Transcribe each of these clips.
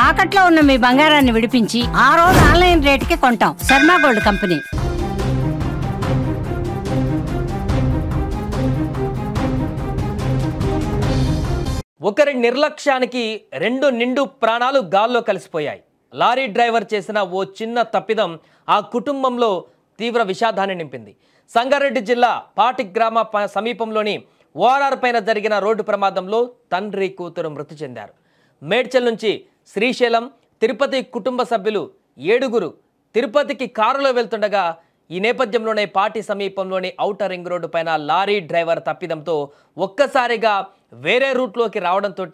తాకట్లో ఉన్న మీ బంగారాన్ని విడిపించి ఆ రోజు ఆన్లైన్ రేటుకి కొంటాం. Sharma gold company. ఒకరి నిర్లక్ష్యానికి రెండు నిండు ప్రాణాలు గాల్లో కలిసిపోయాయి. లారీ డ్రైవర్ చేసిన ఓ చిన్న తప్పిదం ఆ కుటుంబంలో తీవ్ర విషాదాన్ని నింపింది. సంగారెడ్డి జిల్లా పాటి గ్రామ సమీపంలోని ఓఆర్ఆర్ పైన జరిగిన రోడ్డు ప్రమాదంలో తండ్రి కూతురు మృతి చెందారు. మేడ్చల్ నుంచి శ్రీశైలం తిరుపతి కుటుంబ సభ్యులు 7 తిరుపతికి కారులో వెళ్తుండగా ఈ నేపథ్యంలోనే పాటి సమీపంలోని ఔటర్ రింగ్ రోడ్డు పైన లారీ డ్రైవర్ తప్పిదంతో ఒక్కసారిగా వేరే రూట్లోకి రావడంతో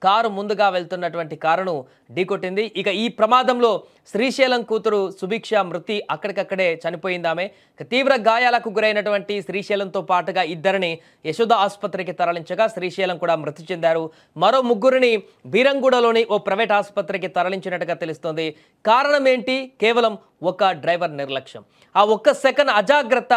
కారు ముందుగా వెళ్తున్నటువంటి కారును ఢీకొట్టింది. ఇక ఈ ప్రమాదంలో శ్రీశైలం కూతురు సుభిక్ష మృతి అక్కడికక్కడే చనిపోయిందామె. తీవ్ర గాయాలకు గురైనటువంటి శ్రీశైలంతో పాటుగా ఇద్దరిని యశోద ఆసుపత్రికి తరలించగా శ్రీశైలం కూడా మృతి చెందారు. మరో 3 బీరంగూడలోని ఓ ప్రైవేట్ ఆసుపత్రికి తరలించినట్టుగా తెలుస్తోంది. కారణం ఏంటి? కేవలం ఒక డ్రైవర్ నిర్లక్ష్యం. ఆ ఒక్క సెకండ్ అజాగ్రత్త,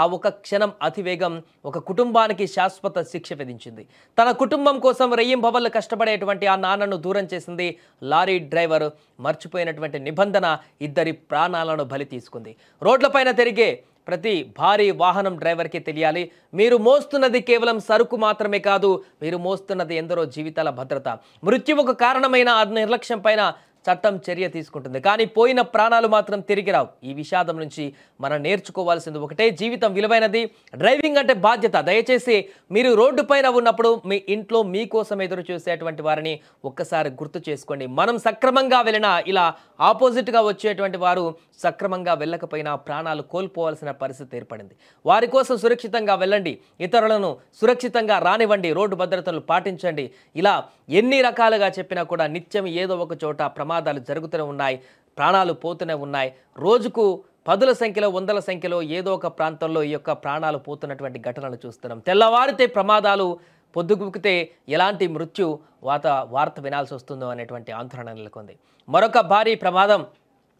ఆ ఒక క్షణం అతివేగం ఒక కుటుంబానికి శాశ్వత శిక్ష విధించింది. తన కుటుంబం కోసం రెయ్యింబవళ్ళు కష్టపడేటువంటి ఆ నాన్నను దూరం చేసింది లారీ డ్రైవర్. మర్చిపోయినటువంటి నిబంధన ఇద్దరి ప్రాణాలను బలి తీసుకుంది. రోడ్లపైన తిరిగే ప్రతి భారీ వాహనం డ్రైవర్కి తెలియాలి, మీరు మోస్తున్నది కేవలం సరుకు మాత్రమే కాదు, మీరు మోస్తున్నది ఎందరో జీవితాల భద్రత. మృత్యువుకు కారణమైన ఆ నిర్లక్ష్యం పైన చట్టం చర్య తీసుకుంటుంది. కానీ పోయిన ప్రాణాలు మాత్రం తిరిగి రావు. ఈ విషాదం నుంచి మనం నేర్చుకోవాల్సింది ఒకటే, జీవితం విలువైనది, డ్రైవింగ్ అంటే బాధ్యత. దయచేసి మీరు రోడ్డు పైన ఉన్నప్పుడు మీ ఇంట్లో మీకోసం ఎదురు చూసేటువంటి వారిని ఒక్కసారి గుర్తు చేసుకోండి. మనం సక్రమంగా వెళ్ళినా ఇలా ఆపోజిట్గా వచ్చేటువంటి వారు సక్రమంగా వెళ్ళకపోయినా ప్రాణాలు కోల్పోవాల్సిన పరిస్థితి ఏర్పడింది. వారి కోసం సురక్షితంగా వెళ్ళండి, ఇతరులను సురక్షితంగా రానివ్వండి, రోడ్డు భద్రతలు పాటించండి. ఇలా ఎన్ని రకాలుగా చెప్పినా కూడా నిత్యం ఏదో ఒక చోట ప్రమాదాలు జరుగుతూనే ఉన్నాయి, ప్రాణాలు పోతూనే ఉన్నాయి. రోజుకు 10ల సంఖ్యలో 100ల సంఖ్యలో ఏదో ఒక ప్రాంతంలో ఈ యొక్క ప్రాణాలు పోతున్నటువంటి ఘటనలు చూస్తున్నాం. తెల్లవారితే ప్రమాదాలు, పొద్దుగుకితే ఎలాంటి మృత్యు వార్త వినాల్సి వస్తుందో అనేటువంటి ఆందోళన నెలకొంది. మరొక భారీ ప్రమాదం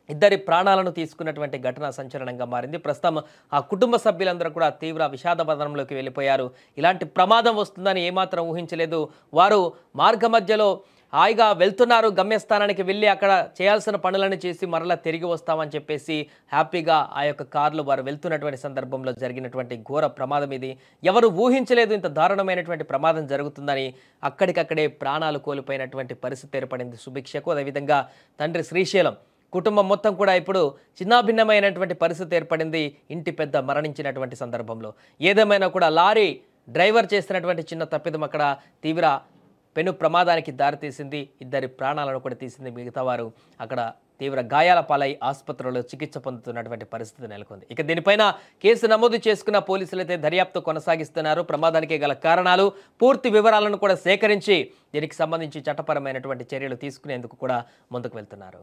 ఇద్దరి ప్రాణాలను తీసుకున్నటువంటి ఘటన సంచలనంగా మారింది. ప్రస్తుతం ఆ కుటుంబ సభ్యులందరూ కూడా తీవ్ర విషాదపదనంలోకి వెళ్ళిపోయారు. ఇలాంటి ప్రమాదం వస్తుందని ఏమాత్రం ఊహించలేదు. వారు మార్గ మధ్యలో హాయిగా వెళ్తున్నారు, గమ్యస్థానానికి వెళ్ళి అక్కడ చేయాల్సిన పనులను చేసి మరలా తిరిగి వస్తామని చెప్పేసి హ్యాపీగా ఆ యొక్క కారులో వారు వెళ్తున్నటువంటి సందర్భంలో జరిగినటువంటి ఘోర ప్రమాదం ఇది. ఎవరు ఊహించలేదు ఇంత దారుణమైనటువంటి ప్రమాదం జరుగుతుందని. అక్కడికక్కడే ప్రాణాలు కోల్పోయినటువంటి పరిస్థితి ఏర్పడింది సుభిక్షకు. అదేవిధంగా తండ్రి శ్రీశైలం కుటుంబం మొత్తం కూడా ఇప్పుడు చిన్నాభిన్నమైనటువంటి పరిస్థితి ఏర్పడింది ఇంటి పెద్ద మరణించినటువంటి సందర్భంలో. ఏదేమైనా కూడా లారీ డ్రైవర్ చేసినటువంటి చిన్న తప్పిదం అక్కడ తీవ్ర పెను ప్రమాదానికి దారితీసింది. ఇద్దరి ప్రాణాలను కూడా తీసింది. మిగతా వారు అక్కడ తీవ్ర గాయాల పాలై ఆసుపత్రిలో చికిత్స పొందుతున్నటువంటి పరిస్థితి నెలకొంది. ఇక దీనిపైన కేసు నమోదు చేసుకున్న పోలీసులు అయితే దర్యాప్తు కొనసాగిస్తున్నారు. ప్రమాదానికి గల కారణాలు, పూర్తి వివరాలను కూడా సేకరించి దీనికి సంబంధించి చట్టపరమైనటువంటి చర్యలు తీసుకునేందుకు కూడా ముందుకు వెళ్తున్నారు.